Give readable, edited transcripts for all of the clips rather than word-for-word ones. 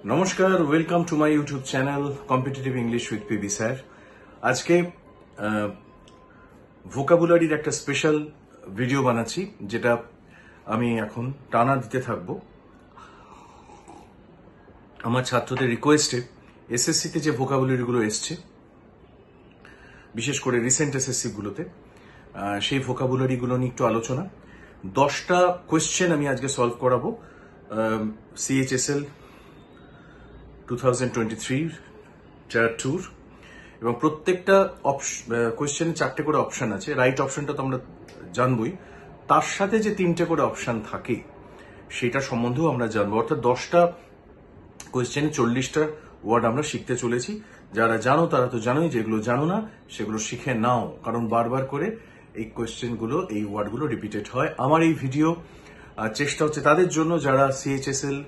নমস্কার, welcome to my YouTube channel competitive English with PB sir. আজকে ভোকাবুলারির একটা special video বানাচ্ছি, যেটা আমি এখন টানা দিতে থাকবো। আমার ছাত্রদের রিকোয়েস্টে এসএসসিতে যে ভোকাবুলারিগুলো এসছে, বিশেষ করে রিসেন্ট এসএসসি গুলোতে, সেই ভোকাবুলারিগুলো নিয়ে একটু আলোচনা। 10টা কোয়েশ্চেন আমি আজকে সলভ করাবো সিএইচএসএল 2023 টায়ার 2 এবং প্রত্যেকটা কোয়েশ্চেনে 4টে করে অপশন আছে। রাইট অপশনটা তো আমরা জানবই, তার সাথে যে 3টে করে অপশন থাকে সেটা সম্বন্ধেও আমরা জানবো। অর্থাৎ 10টা কোয়েশ্চেনে 40টা ওয়ার্ড আমরা শিখতে চলেছি। যারা জানো তারা তো জানোই, যেগুলো জানো না সেগুলো শিখে নাও, কারণ বারবার করে এই কোয়েশ্চেনগুলো, এই ওয়ার্ডগুলো রিপিটেড হয়। আমার এই ভিডিও চেষ্টা হচ্ছে তাদের জন্য যারা CHSL,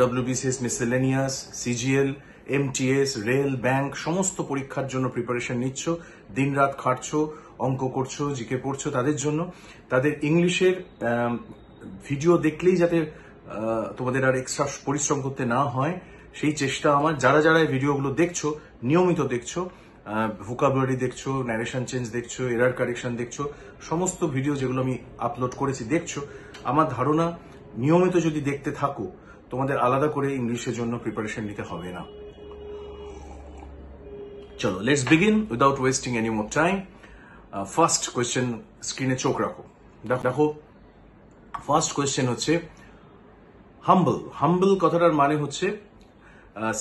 WBCS, miscellaneous, CGL, MTS, rail, bank সমস্ত পরীক্ষার জন্য প্রিপারেশন নিচ্ছ, দিনরাত খাটছো, অঙ্ক করছো, জিকে পড়ছো, তাদের জন্য। তাদের ইংলিশের ভিডিও দেখলেই যাতে তোমাদের আর এক্সট্রা পরিশ্রম করতে না হয়, সেই চেষ্টা আমার। যারা যারা এই ভিডিওগুলো দেখছো, নিয়মিত দেখছো, ভোকাবুলারি দেখছো, ন্যারেশন চেঞ্জ দেখছো, এরার কারেকশন দেখছো, সমস্ত ভিডিও যেগুলো আমি আপলোড করেছি দেখছো, আমার ধারণা নিয়মিত যদি দেখতে থাকো তোমাদের আলাদা করে ইংলিশের জন্য প্রিপারেশন নিতে হবে না। চলো, let's begin without wasting any more time. First question, স্ক্রিনে চোখ রাখো, দেখো। ফার্স্ট কোয়েশ্চেন হচ্ছে হাম্বল। হাম্বল কথাটার মানে হচ্ছে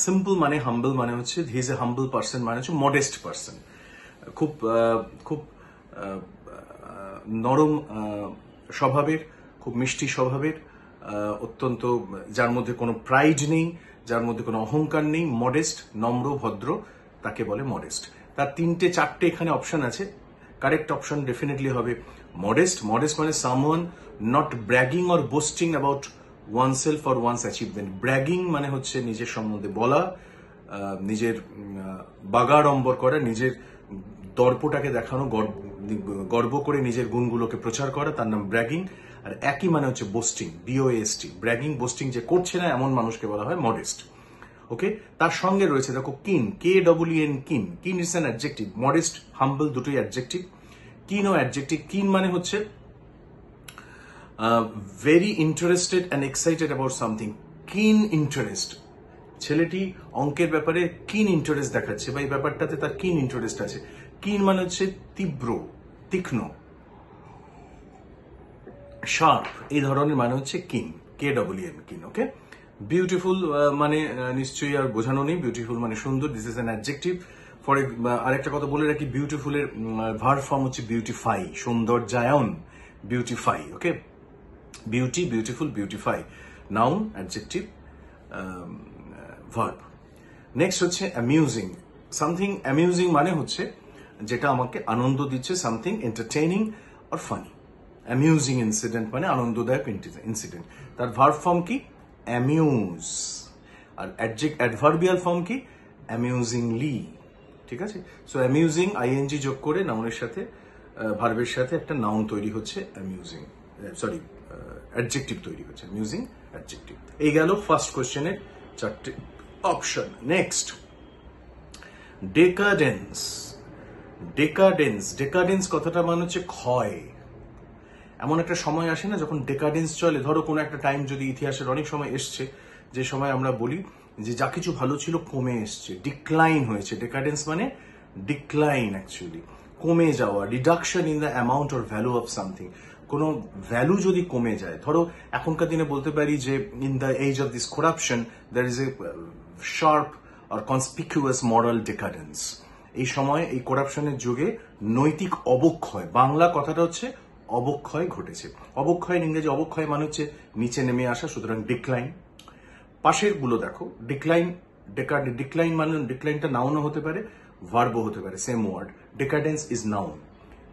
সিম্পল, মানে হাম্বল মানে হচ্ছে he is a humble person, মানে হচ্ছে মডেস্ট পার্সন। খুব খুব নরম স্বভাবের, খুব মিষ্টি স্বভাবের, অত্যন্ত, যার মধ্যে কোনো প্রাইড নেই, যার মধ্যে কোনো অহংকার নেই, মডেস্ট, নম্র, ভদ্র, তাকে বলে মডেস্ট। তার 3-4টে এখানে অপশন আছে। কারেক্ট অপশন ডেফিনেটলি হবে মডেস্ট। মডেস্ট মানে someone not bragging or boasting about oneself or one's achievement. Bragging মানে হচ্ছে নিজের সম্বন্ধে বলা, নিজের বাগাড়ম্বর করা, নিজের দর্পটাকে দেখানো, গর্ব করে নিজের গুণগুলোকে প্রচার করা, তার নাম ব্র্যাগিং। আর একই মানে হচ্ছে বোস্টিং, বিওএসটি। ব্র্যাগিং, বোস্টিং যে করছে না এমন মানুষকে বলা হয় মডেস্ট। ওকে, তার সঙ্গে রয়েছে দেখো কিন, KEEN, কিন। কিন ইজ অ্যান অ্যাডজেক্টিভ। মডেস্ট, হাম্বল দুটোই অ্যাডজেক্টিভ। কিনও অ্যাডজেক্টিভ। কিন মানে হচ্ছে very interested and excited about something. কিন ইন্টারেস্ট। ছেলেটি অঙ্কের ব্যাপারে কিন ইন্টারেস্ট দেখাচ্ছে, বা এই ব্যাপারটাতে তার কিন ইন্টারেস্ট আছে। কিন মানে হচ্ছে তীব্র, তীক্ষ্ণ, শার্প, এই ধরনের মানে হচ্ছে কিন, KEEN, কিন। ওকে, বিউটিফুল মানে নিশ্চয়ই আর বোঝানো নেই, বিউটিফুল মানে সুন্দর, this is an adjective. For আরেকটা কথা বলে রাখি, বিউটিফুলের ভার্ব ফর্ম হচ্ছে বিউটিফাই, সৌন্দর্যায়ন, beautify. Okay, beauty, beautiful, beautify, noun, adjective, verb. Next হচ্ছে অ্যামিউজিং। সামথিং অ্যামিউজিং মানে হচ্ছে যেটা আমাকে আনন্দ দিচ্ছে, something entertaining or funny. Amusing incident মানে আনন্দদায়ক ইনসিডেন্ট। তার ভার্ব ফর্ম কি? অ্যামিউজ। আর অ্যাডভার্বিয়াল ফর্ম কি? অ্যামিউজিংলি। ঠিক আছে, সো অ্যামিউজিং আইএনজি যোগ করে নাউনের সাথে, ভার্বের সাথে একটা নাউন তৈরি হচ্ছে অ্যামিউজিং, সরি অ্যাডজেক্টিভ তৈরি হচ্ছে, অ্যামিউজিং অ্যাডজেক্টিভ। এই গেল ফার্স্ট কোয়েশ্চেনের 4টে অপশন। নেক্সট, ডেকাডেন্স। ডেকাডেন্স, ডেকাডেন্স কথাটা মানে হচ্ছে ক্ষয়। এমন একটা সময় আসে না যখন ডেকাডেন্স চলে। ধরো কোনো একটা টাইম যদি ইতিহাসের অনেক সময় এসছে, যে সময় আমরা বলি যে যা কিছু ভালো ছিল কমে এসছে, ডিক্লাইন হয়েছে। ডেকাডেন্স মানে ডিক্লাইন, অ্যাকচুয়ালি কমে যাওয়া, reduction in the amount or value of something. কোনো ভ্যালু যদি কমে যায়, ধরো এখনকার দিনে বলতে পারি যে in the age of this corruption there is a sharp আর কনসপিকুয়াস মরাল ডেকাডেন্স। এই সময়, এই করাপশনের যুগে নৈতিক অবক্ষয়, বাংলা কথাটা হচ্ছে অবক্ষয় ঘটেছে। অবক্ষয়, ইংরেজি অবক্ষয় মানে হচ্ছে নিচে নেমে আসা, সুতরাং ডিক্লাইন। পাশের গুলো দেখো, ডিক্লাইন, ডিক্লাইন মানে, ডিক্লাইনটা নাউনও হতে পারে, ভার্বও হতে পারে, same word. Decadence is noun.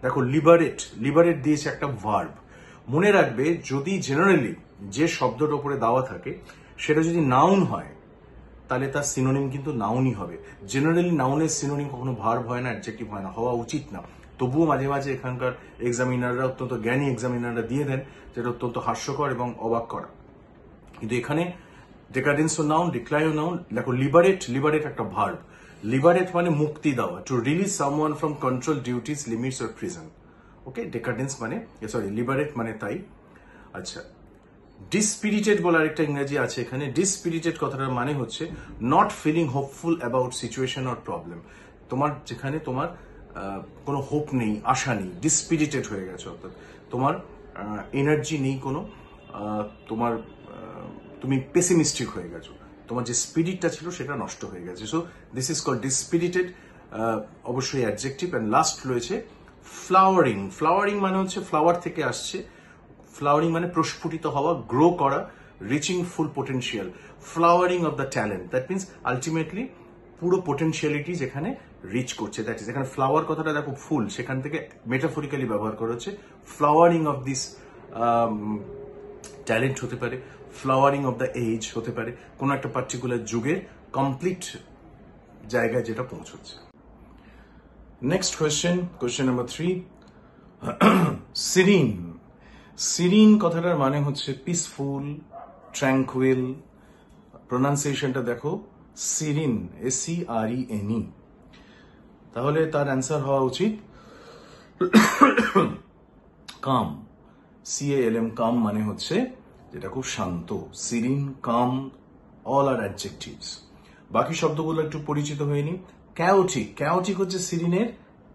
দেখো লিবারেট, লিবারেট দিয়েছে একটা ভার্ব। মনে রাখবে, যদি জেনারেলি যে শব্দটার উপরে দেওয়া থাকে সেটা যদি নাউন হয়, তাহলে তার সিনোনিম কিন্তু নাউনই হবে। জেনারেলি নাউনের সিনোনিম কখনো ভার্ব হয় না, অ্যাডজেক্টিভ হয় না, হওয়া উচিত না। তবুও মাঝে মাঝে এখানকার এক্সামিনাররা, অত্যন্ত জ্ঞানী এক্সামিনাররা দিয়ে দেন, যেটা অত্যন্ত হাস্যকর এবং অবাক করা। কিন্তু এখানে ডেকাডেন্সও নাউন, ডিক্লাইনও নাউন। দেখো লিবারেট, লিবারেট একটা ভার্ব। লিবারেট মানে মুক্তি দেওয়া, to release someone from control, duties, limits or prison. Okay, decadence মানে সরি লিবারেট মানে তাই। আচ্ছা, ডিসপিরিটেড বলার একটা ইংরেজি আছে এখানে। ডিসপিরিটেড কথাটার মানে হচ্ছে not feeling hopeful about situation or problem. তোমার যেখানে তোমার কোনো হোপ নেই, আশা নেই, ডিসপিরিটেড হয়ে গেছে, অর্থাৎ তোমার এনার্জি নেই কোনো, তোমার তুমি পেসিমিস্টিক হয়ে গেছো, তোমার যে স্পিরিটটা ছিল সেটা নষ্ট হয়ে গেছে। সো দিস ইজ কল্ড ডিসপিরিটেড, অবশ্যই অ্যাডজেক্টিভ। অ্যান্ড লাস্ট রয়েছে ফ্লাওয়ারিং। ফ্লাওয়ারিং মানে হচ্ছে ফ্লাওয়ার থেকে আসছে, ফ্লাওয়ারিং মানে প্রস্ফুটিত হওয়া, গ্রো করা, reaching full potential, flowering of the talent. That means ultimately পুরো পোটেনশিয়ালিটি যেখানে রিচ করছে, দ্যাট ইজ এখানে ফ্লাওয়ার কথাটা দেখো ফুল, সেখান থেকে মেটাফরিক্যালি ব্যবহার করা হচ্ছে। ফ্লাওয়ারিং অফ দিস ট্যালেন্ট হতে পারে, ফ্লাওয়ারিং অফ দ্য এজ হতে পারে, কোনো একটা পার্টিকুলার যুগের কমপ্লিট জায়গায় যেটা পৌঁছচ্ছে। Next question, question number 3, Sirin. Sirin কথাটার মানে হচ্ছে পিসফুল, ট্র্যাঙ্কুইল। প্রোনাউন্সিয়েশনটা দেখো সিরিন, SERENE। তাহলে তার অ্যান্সার হওয়া উচিত কাম, CALM। কাম মানে হচ্ছে যেটা খুব শান্ত, সিরিন, কাম, অল আর অ্যাডজেক্টিভস। বাকি শব্দগুলো একটু পরিচিত হয়ে নি। ক্যাওটিক, ক্যাওটিক হচ্ছে সিরিনের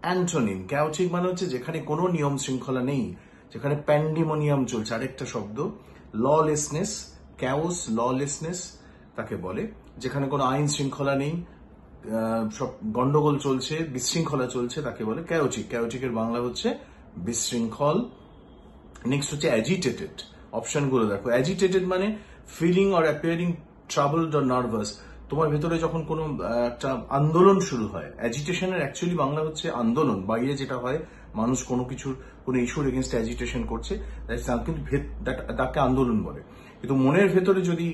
অ্যান্টোনিম। ক্যাওটিক মানে হচ্ছে যেখানে কোনো নিয়ম শৃঙ্খলা নেই, যেখানে প্যান্ডিমোনিয়াম চলছে। আরেকটা শব্দ ললেসনেস, ক্যাওস, ললেসনেস তাকে বলে, যেখানে কোনো আইন শৃঙ্খলা নেই, সব গন্ডগোল চলছে, বিশৃঙ্খলা চলছে, তাকে বলে ক্যাওটিক। ক্যাওটিকের বাংলা হচ্ছে বিশৃঙ্খল। নেক্সট হচ্ছে অ্যাজিটেটেড। অপশনগুলো দেখো, অ্যাজিটেটেড মানে feeling or appearing troubled or nervous. তোমার ভেতরে যখন কোনো একটা আন্দোলন শুরু হয়, অ্যাজিটেশনের অ্যাকচুয়ালি বাংলা হচ্ছে আন্দোলন। বাইরে যেটা হয়, মানুষ কোনো কিছুর, কোনো ইস্যুর এগেনস্ট অ্যাজিটেশন করছে, কিন্তু তাকে আন্দোলন বলে। কিন্তু মনের ভেতরে যদি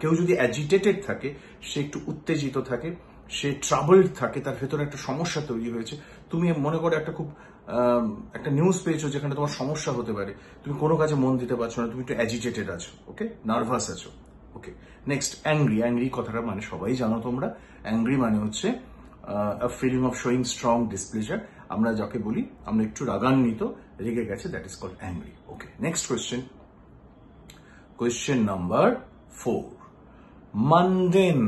কেউ যদি অ্যাজিটেটেড থাকে, সে একটু উত্তেজিত থাকে, সে ট্রাবলড থাকে, তার ভেতরে একটা সমস্যা তৈরি হয়েছে। তুমি মনে করো একটা নিউজ পেয়েছো যেখানে তোমার সমস্যা হতে পারে, তুমি কোনো কাজে মন দিতে পারছো না, তুমি একটু অ্যাজিটেটেড আছো, ওকে, নার্ভাস আছো। ওকে, নেক্সট অ্যাংরি। অ্যাংরি কথাটা মানে সবাই জানো তোমরা। অ্যাংরি মানে হচ্ছে a feeling of showing strong displeasure. আমরা যাকে বলি আমরা একটু রাগান্বিত, রেগে গেছে, that is called angry. Okay, next question, question number 4, mundane.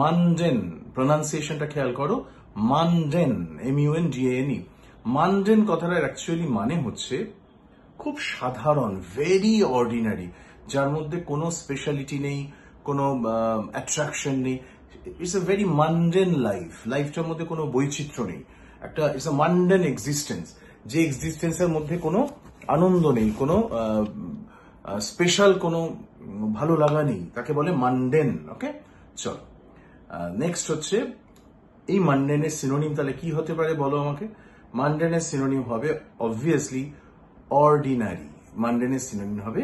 Mundane প্রোনাউন্সিয়েশনটা খেয়াল করো, মানডেন, MUNDANE। মানডেন কথাটার অ্যাকচুয়ালি মানে হচ্ছে খুব সাধারণ, ভেরি অর্ডিনারি, যার মধ্যে কোনো স্পেশালিটি নেই, কোনো অ্যাট্রাকশন নেই। It's a very mundane life. লাইফটার মধ্যে কোনো বৈচিত্র্য নেই, ইটস এ মানডেন এক্সিস্টেন্স, যে এক্সিস্টেন্সের মধ্যে কোনো আনন্দ নেই, কোনো স্পেশাল কোনো ভালো লাগা নেই, তাকে বলে মানডেন। ওকে, চলো নেক্সট হচ্ছে এই মানডেনের সিনোনিম তাহলে কি হতে পারে বলো আমাকে। মানডেনের সিনোনিম হবে অবভিয়াসলি অর্ডিনারি। মানডেনের সিনোনিম হবে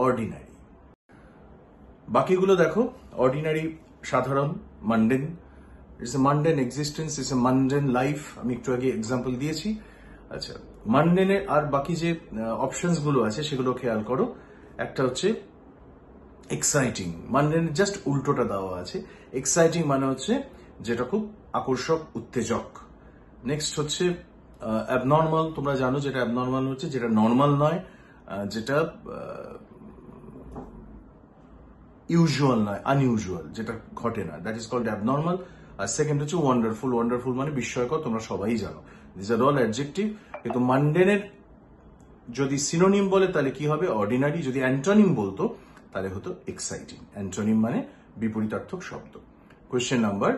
অর্ডিনারি। বাকিগুলো দেখো, অর্ডিনারি সাধারণ, mundane, it's a mundane existence, it's a mundane life. আমি একটু আগে এক্সাম্পল দিয়েছি। আচ্ছা, মানডেনের আর বাকি যে অপশনস গুলো আছে সেগুলো খেয়াল করো। একটা হচ্ছে এক্সাইটিং। মানডেনের জাস্ট উল্টোটা দেওয়া আছে। এক্সাইটিং মানে হচ্ছে যেটা খুব আকর্ষক, উত্তেজক। নেক্সট হচ্ছে অ্যাবনর্মাল। তোমরা জানো যেটা অ্যাবনর্মাল হচ্ছে যেটা নর্মাল নয়, যেটা ইউজুয়াল নয়, আনইউজুয়াল, যেটা ঘটে না, দ্যাট ইজ কল্ড অ্যাবনর্মাল। আর সেকেন্ড হচ্ছে ওয়ান্ডারফুল। ওয়ান্ডারফুল মানে বিস্ময়কর, তোমরা সবাই জানো। This are all adjective. কিন্তু মানডেনের যদি সিনোনিম বলে তাহলে কি হবে, অর্ডিনারি। যদি অ্যান্টোনিম বলতো তাহলে হতো এক্সাইটিং। অ্যান্টোনিম মানে বিপরীতার্থক শব্দ। Question number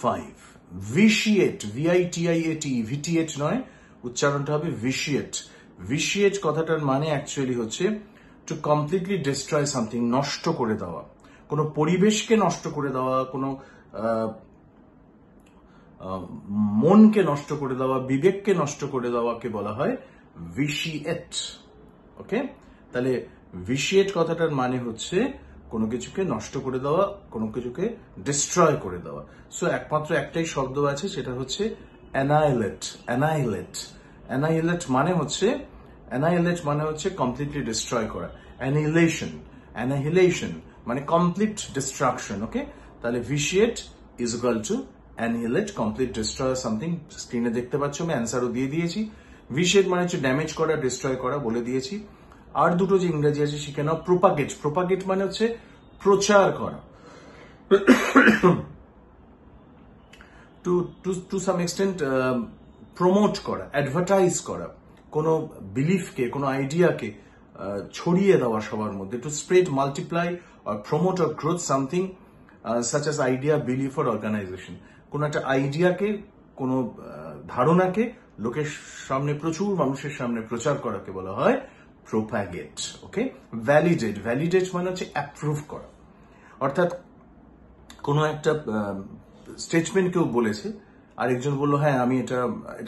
5, ভিশিয়েট। VITIAT, ভিটিএট নয়, উচ্চারণটা হবে ভিশিয়েট। ভিশিয়েট কথাটার মানে অ্যাকচুয়ালি হচ্ছে টু কমপ্লিটলি ডিস্ট্রয় সামথিং, নষ্ট করে দেওয়া, কোনো পরিবেশকে নষ্ট করে দেওয়া, কোনো মনকে নষ্ট করে দেওয়া, বিবেককে নষ্ট করে দেওয়াকে বলা হয় ভিশিয়েট। ওকে, তাহলে ভিশিয়েট কথাটার মানে হচ্ছে কোনো কিছুকে নষ্ট করে দেওয়া, কোনো কিছুকে ডিস্ট্রয় করে দেওয়া। সো একমাত্র একটাই শব্দ আছে, সেটা হচ্ছে অ্যানাইলেট। অ্যানাইলেট, অ্যানাইলেট মানে হচ্ছে কমপ্লিটলি ডিস্ট্রয় করা। অ্যানিহিলেশন, অ্যানিহিলেশন মানে কমপ্লিট ডিস্ট্রাকশন, ওকে? তাহলে vitiate is equal to annihilate, complete destroy something. স্ক্রিনে দেখতে পাচ্ছ, আমি অ্যান্সারও দিয়ে দিয়েছি। ভিশিয়েট মানে হচ্ছে ড্যামেজ করা, ডিস্ট্রয় করা, বলে দিয়েছি। আর দুটো যে ইংরেজি আছে শিখে নাও। প্রোপাগেট, প্রোপাগেট মানে হচ্ছে প্রচার করা, টু সাম এক্সটেন্ট প্রমোট করা, অ্যাডভার্টাইজ করা, কোনো বিলিফকে, কোনো আইডিয়াকে ছড়িয়ে দেওয়া সবার মধ্যে। To spread, multiply or promote or growth something such as idea, belief or organization. কোন একটা আইডিয়াকে, কোন ধারণাকে লোকের সামনে, প্রচুর মানুষের সামনে প্রচার করাকে বলা হয় প্রোপাগেট, ওকে? ভ্যালিডেট, ভ্যালিডেট মানে হচ্ছে অ্যাপ্রুভ করা। অর্থাৎ কোনো একটা স্টেটমেন্ট কেউ বলেছে, আরেকজন বললো হ্যাঁ আমি এটা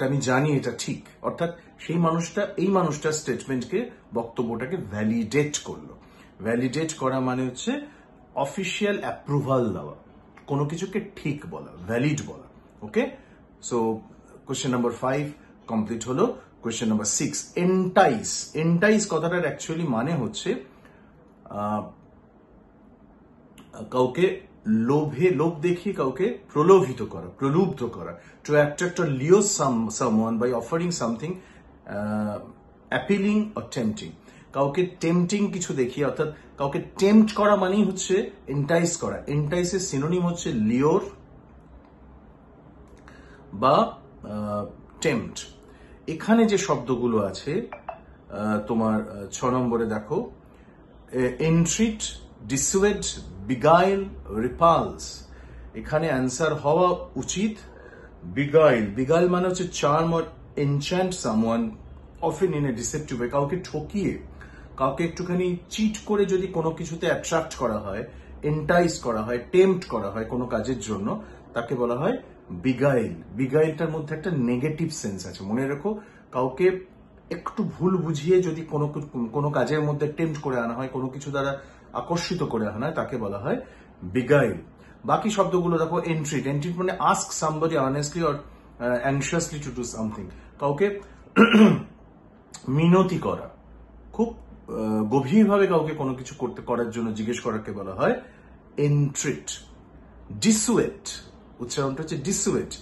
আমি জানি, এটা ঠিক। অর্থাৎ সেই মানুষটা, এই মানুষটার স্টেটমেন্টকে, বক্তব্যটাকে ভ্যালিডেট করলো। ভ্যালিডেট করা মানে হচ্ছে অফিসিয়াল অ্যাপ্রুভাল দেওয়া, কোনো কিছুকে ঠিক বলা, ভ্যালিড বলা, ওকে? সো কোয়েশ্চেন নাম্বার 5 কমপ্লিট হলো। Question number 6, এন্টাইস। এন্টাইস কথাটার অ্যাকচুয়ালি মানে হচ্ছে কাউকে লোভ দেখিয়ে কাউকে প্রলোভিত করা, প্রলুব্ধ করা। To attract or lure someone by offering something appealing or tempting. কাউকে টেম্পটিং কিছু দেখিয়ে, অর্থাৎ কাউকে টেম্পট করা মানেই হচ্ছে এন্টাইস করা। এন্টাইসের সিনোনিম হচ্ছে লিওর বা টেম্পট। এখানে যে শব্দগুলো আছে তোমার 6 নম্বরে দেখো, এন্ট্রিট, ডিসুয়েড, বিগাইল, রিপালস। এখানে অ্যান্সার হওয়া উচিত বিগাইল। বিগাইল মানে হচ্ছে charm or enchant someone often in a deceptive way. কাউকে ঠকিয়ে, কাউকে একটুখানি চিট করে যদি কোনো কিছুতে অ্যাট্রাক্ট করা হয়, এন্টাইস করা হয়, টেম্পট করা হয় কোনো কাজের জন্য, তাকে বলা হয় বিগাইল। বিগাইলটার মধ্যে একটা নেগেটিভ সেন্স আছে, মনে রেখো। কাউকে একটু ভুল বুঝিয়ে যদি কোনো কাজের মধ্যে টেম্পট করে আনা হয়, কোনো কিছু দ্বারা আকর্ষিত করে আনা হয়, তাকে বলা হয় বিগাইল। বাকি শব্দগুলো দেখো, এন্ট্রিট। এন্ট্রিট মানে ask somebody earnestly or anxiously to do something. কাউকে মিনতি করা, খুব গভীরভাবে কাউকে কোনো কিছু করার জন্য জিজ্ঞেস করাকে বলা হয় এন্ট্রিট। ডিসুয়েট, উচ্চারণটা হচ্ছে dissuade.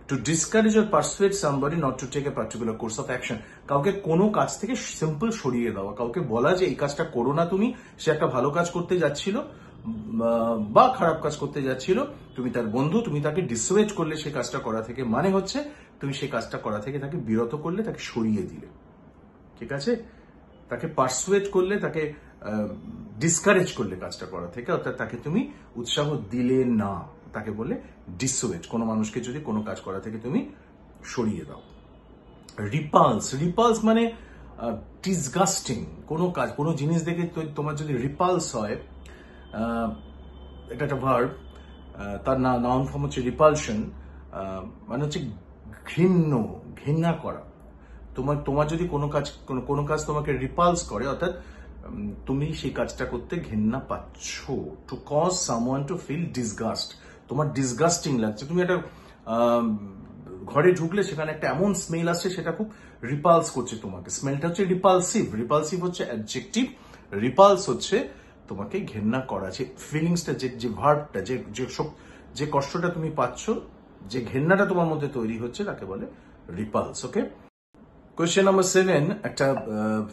To discourage or persuade somebody not to take a particular course of action. কাউকে কোনো কাজ থেকে সিম্পল সরিয়ে দেওয়া, কাউকে বলা যে এই কাজটা করো না তুমি। সে একটা ভালো কাজ করতে যাচ্ছিল বা খারাপ কাজ করতে যাচ্ছিল, তুমি তার বন্ধু, তুমি তাকে ডিসুয়েট করলে সেই কাজটা করা থেকে, মানে হচ্ছে তুমি সেই কাজটা করা থেকে তাকে বিরত করলে, তাকে সরিয়ে দিলে, ঠিক আছে? তাকে পারসুয়েট করলে, তাকে ডিসকারেজ করলে কাজটা করা থেকে, অর্থাৎ তাকে তুমি উৎসাহ দিলে না, তাকে বলে ডিসুয়েট। কোনো মানুষকে যদি কোনো কাজ করা থেকে তুমি সরিয়ে দাও। রিপালস, রিপালস মানে ডিসগাস্টিং। কোনো কাজ, কোনো জিনিস দেখে তোমার যদি রিপালস হয়, এটা একটা ভার্ব, তার নাউন ফর্ম হচ্ছে রিপালশন, মানে হচ্ছে ঘৃণা করা। তোমার যদি কোনো কাজ তোমাকে রিপালস করে, অর্থাৎ তুমি সেই কাজটা করতে ঘৃণা পাচ্ছ। To cause someone to feel disgust, তোমার ডিসগাস্টিং লাগছে। তুমি একটা ঘরে ঢুকলে সেখানে একটা এমন স্মেল আসছে, সেটা খুব রিপালস করছে তোমাকে। স্মেলটা হচ্ছে রিপালসিভ। রিপালসিভ হচ্ছে অ্যাডজেক্টিভ, রিপালস হচ্ছে তোমাকে ঘৃণা করা। যে ফিলিংসটা, যে ভার্বটা, যে কষ্টটা তুমি পাচ্ছ, যে ঘৃণাটা তোমার মধ্যে তৈরি হচ্ছে, তাকে বলে রিপালস, ওকে? কোয়েশ্চেন নাম্বার 7 একটা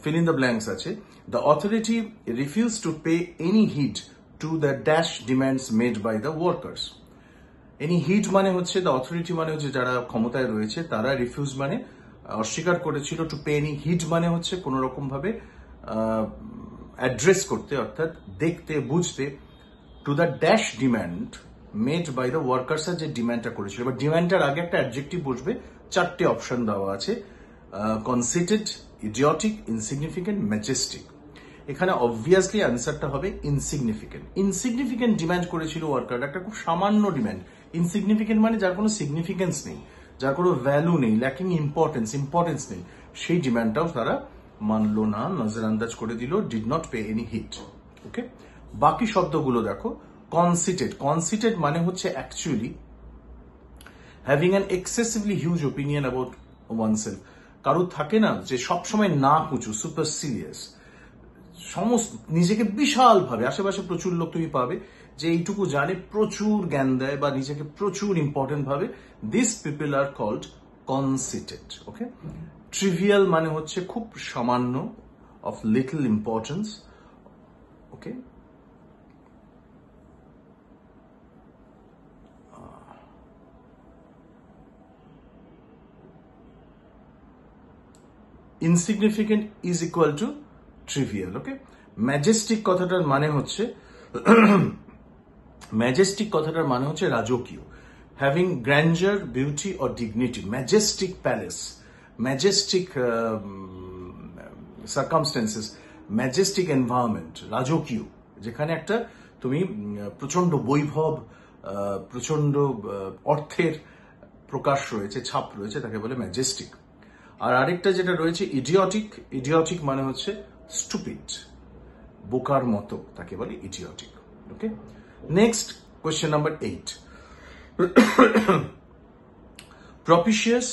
ফিল ইন দ্য ব্ল্যাঙ্কস আছে। The authority refuse to pay any heed to the dash demands made by the workers. Any heed মানে হচ্ছে, দ্য অথরিটি মানে হচ্ছে যারা ক্ষমতায় রয়েছে তারা, রিফিউজ মানে অস্বীকার করেছিল, টু পে এনি হিড মানে হচ্ছে কোন রকম ভাবে অ্যাড্রেস করতে, অর্থাৎ দেখতে, বুঝতে, to the dash demand made by the workers, যে ডিমান্ডটা করেছিল। এবার ডিমান্ডটার আগে একটা অ্যাডজেক্টিভ বসবে, 4টে অপশন দেওয়া আছে, কনসিটেড, ইডিওটিক, ইনসিগনিফিকেন্ট, ম্যাজেস্টিক। এখানে অবভিয়াসলি অ্যান্সারটা হবে ইনসিগনিফিকেন্ট। ইনসিগনিফিকেন্ট ডিমান্ড করেছিল ওয়ার্কার, একটা খুব সামান্য ডিমান্ড। ইনসিগনিফিকেন্ট মানে যার কোনো সিগনিফিকেন্স নেই, যার কোনো ভ্যালু নেই, ল্যাকিং ইম্পর্টেন্স নেই, সেই ডিমান্ডটাও তারা মানলো না, নজরআন্দাজ করে দিল, did not pay any heed, okay? বাকি শব্দগুলো দেখো। কনসিটেড, কনসিটেড মানে হচ্ছে actually having an excessively huge opinion about oneself. কারোর থাকে না যে সবসময় না কুচু, সুপারসিরিয়াস, সমস্ত নিজেকে বিশাল ভাবে, আশেপাশে প্রচুর লোক তুমি পাবে যে এইটুকু জানে, প্রচুর জ্ঞান দেয় বা নিজেকে প্রচুর ইম্পর্টেন্ট ভাবে। This people are called conceited. Okay, trivial মানে হচ্ছে খুব সামান্য, of little importance. Okay, insignificant is equal to trivial. Okay, majestic কথাটার মানে হচ্ছে ম্যাজেস্টিক কথাটার মানে হচ্ছে রাজকীয়, having grandeur, beauty or dignity. Majestic palace, majestic circumstances, majestic environment, রাজকীয়, যেখানে একটা তুমি প্রচন্ড বৈভব, প্রচন্ড অর্থের প্রকাশ রয়েছে, ছাপ রয়েছে, তাকে বলে ম্যাজেস্টিক। আর আরেকটা যেটা রয়েছে ইডিওটিক। ইডিওটিক মানে হচ্ছে স্টুপিড, বোকার মতো, তাকে বলে idiotic. Okay, next question number 8। Propitious,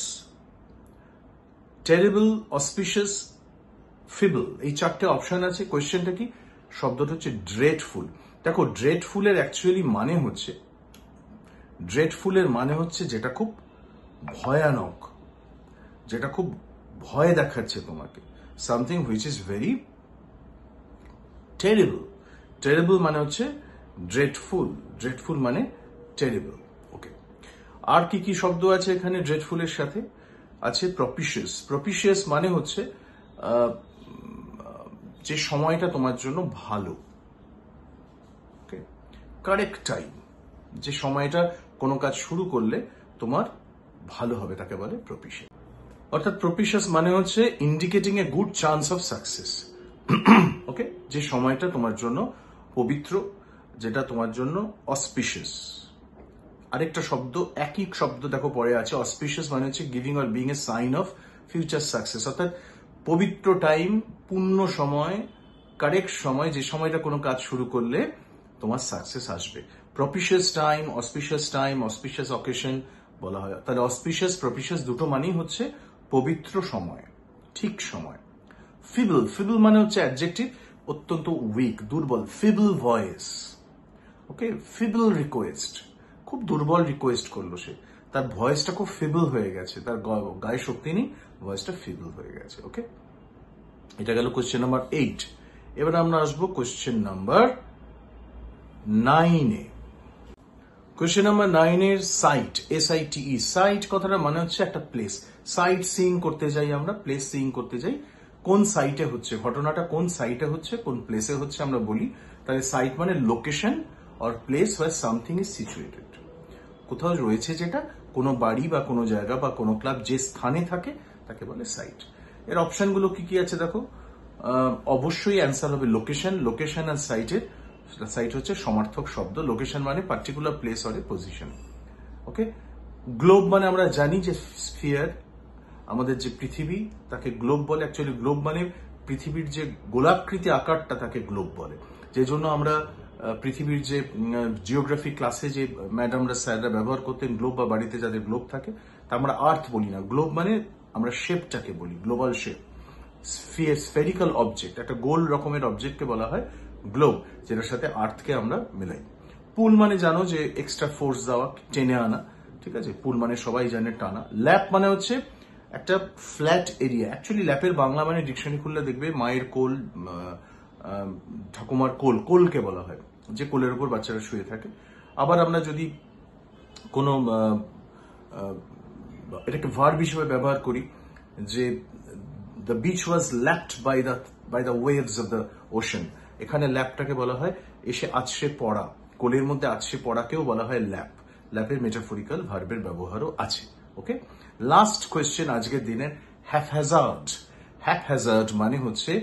terrible, auspicious, feeble, এই চারটে অপশন আছে। কোয়েশ্চেনটা কি? শব্দটা হচ্ছে ড্রেডফুল। দেখো, ড্রেডফুলের অ্যাকচুয়ালি মানে হচ্ছে, ড্রেডফুলের মানে হচ্ছে যেটা খুব ভয়ানক, যেটা খুব ভয় দেখাচ্ছে তোমাকে, something which is very terrible. Terrible মানে হচ্ছে ড্রেডফুল, ড্রেডফুল মানে টেরিবল। ওকে, আর কি কি শব্দ আছে এখানে ড্রেডফুলের সাথে? আছে প্রপিশিয়াস। প্রপিশিয়াস মানে হচ্ছে যে সময়টা তোমার জন্য ভালো। ওকে, কারেক্ট টাইম, যে সময়টা কোনো কাজ শুরু করলে তোমার ভালো হবে, তাকে বলে প্রপিশিয়াস। অর্থাৎ প্রপিশিয়াস মানে হচ্ছে indicating a good chance of success. Okay, যে সময়টা তোমার জন্য পবিত্র, যেটা তোমার জন্য অসপিশিয়াস। আরেকটা শব্দ, একই শব্দ দেখো পরে আছে, অসপিশিয়াস মানে হচ্ছে giving or being a sign of future success. অর্থাৎ পবিত্র টাইম, পূর্ণ সময়, কারেক্ট সময়, যে সময়টা কোনো কাজ শুরু করলে তোমার সাকসেস আসবে। প্রপিশিয়াস টাইম, অসপিশিয়াস অকেশন বলা হয়। তাহলে অসপিশিয়াস, প্রপিশিয়াস দুটো মানেই হচ্ছে পবিত্র সময়, ঠিক সময়। ফিবল, ফিবল মানে হচ্ছে অ্যাডজেক্টিভ, অত্যন্ত উইক, দুর্বল। Feeble voice. Okay, feeble request, খুব দুর্বল রিকোয়েস্ট করলো সে, তার ভয়েসটা খুব ফিবল হয়ে গেছে, তার গায়ে শক্তি নেই, ভয়েসটা ফিবল হয়ে গেছে। ওকে, এটা গেল কোয়েশ্চেন নাম্বার 8। এবার আমরা আসবো কোয়েশ্চেন নাম্বার 9-এ। কোয়েশ্চেন নাম্বার 9-এর সাইট, SITE, সাইট কথাটা মানে হচ্ছে একটা প্লেস। সাইট সিইং করতে যাই আমরা, প্লেস সিইং করতে যাই, কোন সাইটে হচ্ছে, ঘটনাটা কোন সাইটে হচ্ছে, কোন প্লেসে হচ্ছে আমরা বলি। তাহলে সাইট মানে location or place where something is situated. কোথাও রয়েছে যেটা, কোনো বাড়ি বা কোনো জায়গা বা কোনো ক্লাব যে স্থানে থাকে তাকে বলে সাইট। এর অপশনগুলো কি কি আছে দেখো। অবশ্যই অ্যান্সার হবে লোকেশন। লোকেশন আর সাইটের, সাইট হচ্ছে সমার্থক শব্দ। লোকেশন মানে particular place or a position. Okay, globe মানে আমরা জানি যে স্ফিয়ার, আমাদের যে পৃথিবী তাকে গ্লোব বলে। অ্যাকচুয়ালি গ্লোব মানে পৃথিবীর যে গোলাকৃতি আকারটা, তাকে গ্লোব বলে। যে জন্য আমরা পৃথিবীর যে জিওগ্রাফি ক্লাসে যে ম্যাডামরা স্যাররা ব্যবহার করতেন গ্লোব, বা বাড়িতে যাদের গ্লোব থাকে, তা আমরা আর্থ বলি না, গ্লোব মানে আমরা শেপটাকে বলি, গ্লোবাল শেপ। স্ফেরিক্যাল অবজেক্ট, একটা গোল রকমের অবজেক্টকে বলা হয় গ্লোব, যেটার সাথে আর্থকে আমরা মেলাই। পুল মানে জানো যে এক্সট্রা ফোর্স দেওয়া, টেনে আনা, ঠিক আছে, পুল মানে সবাই জানে টানা। ল্যাপ মানে হচ্ছে একটা ফ্ল্যাট এরিয়া। অ্যাকচুয়ালি ল্যাপের বাংলা মানে ডিকশনারি খুললে দেখবে মায়ের কোল, ঠাকুমার কোল, কোলকে বলা হয়, যে কোলের উপর বাচ্চারা শুয়ে থাকে। আবার আমরা যদি কোনো এটাকে ভার্ব হিসেবে ব্যবহার করি, যে the beach was lapped by the waves of the ocean, এখানে ল্যাপটাকে বলা হয় এসে আছড়ে পড়া, কোলের মধ্যে আছড়ে পড়াকেও বলা হয় ল্যাপ। ল্যাপের মেটাফরিক্যাল ভার্বের ব্যবহারও আছে। ওকে, লাস্ট কোয়েশ্চেন আজকের দিনের, হ্যাপহ্যাজার্ড। হ্যাপহ্যাজার্ড মানে হচ্ছে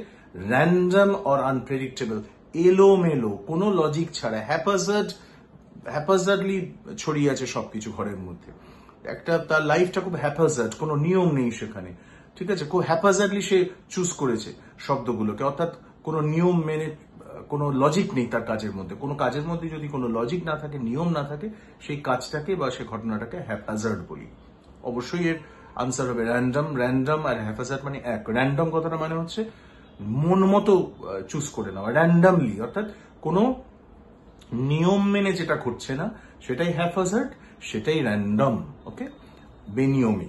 র্যান্ডম অর আনপ্রেডিক্টেবল, এলোমেলো, কোনো লজিক ছাড়া। হ্যাপাজার্ডলি ছড়িয়ে আছে সবকিছু ঘরের মধ্যে, একটা তার লাইফটা খুব হ্যাপাজার্ড, কোনো নিয়ম নেই সেখানে, ঠিক আছে, খুব হ্যাপাজার্ডলি সে চুজ করেছে শব্দগুলোকে। অর্থাৎ কোনো নিয়ম মেনে, কোনো লজিক নেই তার কাজের মধ্যে। কোনো কাজের মধ্যে যদি কোনো লজিক না থাকে, নিয়ম না থাকে, সেই কাজটাকে বা সেই ঘটনাটাকে হ্যাপাজার্ড বলি। অবশ্যই এর আনসার হবে র্যান্ডম। র্যান্ডম আর হ্যাপাজার্ড মানে এক। র্যান্ডম কথাটা মানে হচ্ছে মন মতো চুজ করে নেওয়া, র্যান্ডামলি, অর্থাৎ কোনো নিয়ম মেনে যেটা ঘটছে না সেটাই হ্যাফাজার্ড, সেটাই র্যান্ডম, ওকে, বেনিয়মী।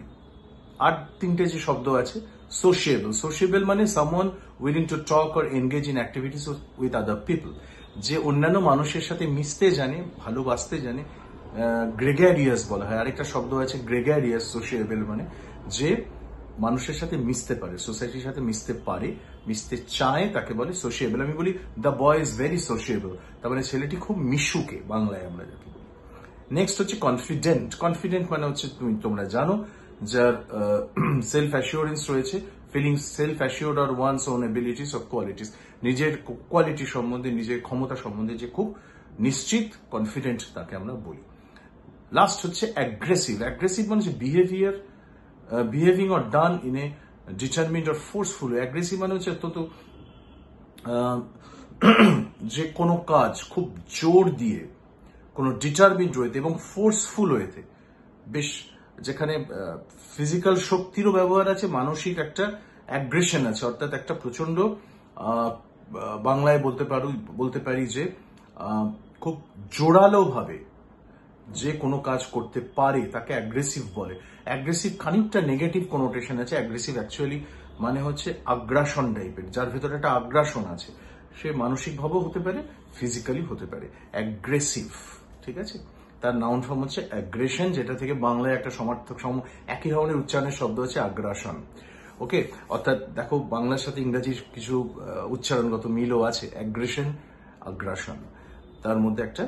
আর তিনটে যে শব্দ আছে, সোশিয়েবল। সোশিয়েবল মানে someone willing to talk or engage in activities with other people, যে অন্যান্য মানুষের সাথে মিশতে জানে, ভালোবাসতে জানে। গ্রেগারিয়াস বলা হয়, আরেকটা শব্দ আছে গ্রেগারিয়াস। সোশিয়েবল মানে যে মানুষের সাথে মিশতে পারে, সোসাইটির সাথে মিশতে পারে, মিশতে চায়, তাকে বলে সোশিয়েবল। আমি বলি দ্য বয় ইজ ভেরি সোশিয়েবল, তার মানে ছেলেটি খুব মিশুকে, বাংলায় আমরা যাকে বলি। নেক্সট হচ্ছে কনফিডেন্ট। কনফিডেন্ট মানে হচ্ছে তোমরা জানো যার সেলফ অ্যাসিওরেন্স রয়েছে, feeling self assured or one's own abilities or qualities, নিজের কোয়ালিটি সম্বন্ধে, নিজের ক্ষমতা সম্বন্ধে যে খুব নিশ্চিত, কনফিডেন্ট, তাকে আমরা বলি। লাস্ট হচ্ছে অ্যাগ্রেসিভ। অ্যাগ্রেসিভ মানে হচ্ছে behaving or done in a determined or forceful. Aggressive মানে হচ্ছে অত্যন্ত যে কোনো কাজ খুব জোর দিয়ে, কোনো ডিটারমিন্ড হইতে এবং ফোর্সফুল হইতে, বেশ যেখানে ফিজিক্যাল শক্তিরও ব্যবহার আছে, মানসিক একটা অ্যাগ্রেশন আছে, অর্থাৎ একটা প্রচন্ড বাংলায় বলতে পারি যে খুব জোরালো ভাবে যে কোনো কাজ করতে পারে তাকে অ্যাগ্রেসিভ বলে। অ্যাগ্রেসিভ খানিকটা নেগেটিভ কোনোটেশন আছে। অ্যাগ্রেসিভ অ্যাকচুয়ালি মানে হচ্ছে আগ্রাসন টাইপের, যার ভেতরে একটা আগ্রাসন আছে, সে মানসিকভাবেও হতে পারে, ফিজিক্যালি হতে পারে। অ্যাগ্রেসিভ, ঠিক আছে। তার নাউন ফর্ম হচ্ছে অ্যাগ্রেশন, যেটা থেকে বাংলায় একটা সমার্থক একই ধরনের উচ্চারণের শব্দ হচ্ছে আগ্রাসন, ওকে। অর্থাৎ দেখো, বাংলার সাথে ইংরেজির কিছু উচ্চারণগত মিলও আছে। অ্যাগ্রেশন, আগ্রাসন, তার মধ্যে একটা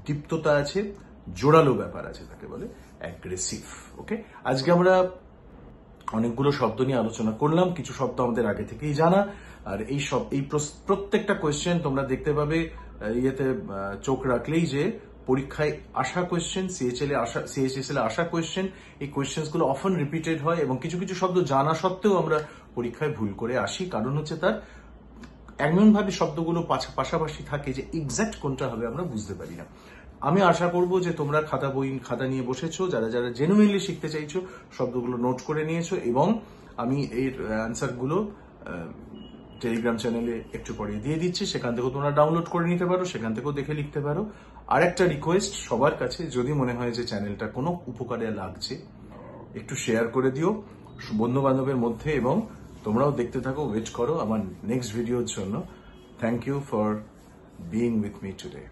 দীপ্ততা আছে, জোরালো ব্যাপার আছে, তাকে বলে অ্যাগ্রেসিভ, ওকে। আজকে আমরা অনেকগুলো শব্দ নিয়ে আলোচনা করলাম, কিছু শব্দ আমাদের আগে থেকেই জানা, আর এই প্রত্যেকটা কোয়েশ্চেন তোমরা দেখতে পাবে ইয়েতে চোখ রাখলেই যে পরীক্ষায় আসা কোয়েশ্চেন, সিএইচএসএল এ আসা কোয়েশ্চেন, এই কোয়েশ্চেন গুলো অফেন রিপিটেড হয় এবং কিছু কিছু শব্দ জানা সত্ত্বেও আমরা পরীক্ষায় ভুল করে আসি, কারণ হচ্ছে তার এমনভাবে শব্দগুলো পাশাপাশি থাকে যে এক্সাক্ট কোনটা হবে আমরা বুঝতে পারি না। আমি আশা করব যে তোমরা খাতা নিয়ে বসেছো, যারা যারা জেনুইনলি শিখতে চাইছো, শব্দগুলো নোট করে নিয়েছো, এবং আমি এর অ্যান্সারগুলো টেলিগ্রাম চ্যানেলে একটু পরে দিয়ে দিচ্ছি, সেখান থেকেও তোমরা ডাউনলোড করে নিতে পারো, সেখান থেকেও দেখে লিখতে পারো। আর একটা রিকোয়েস্ট সবার কাছে, যদি মনে হয় যে চ্যানেলটা কোনো উপকারে লাগছে, একটু শেয়ার করে দিও বন্ধু বান্ধবের মধ্যে, এবং তোমরাও দেখতে থাকো, ওয়েট করো আমার নেক্সট ভিডিওর জন্য। Thank you for being with me today.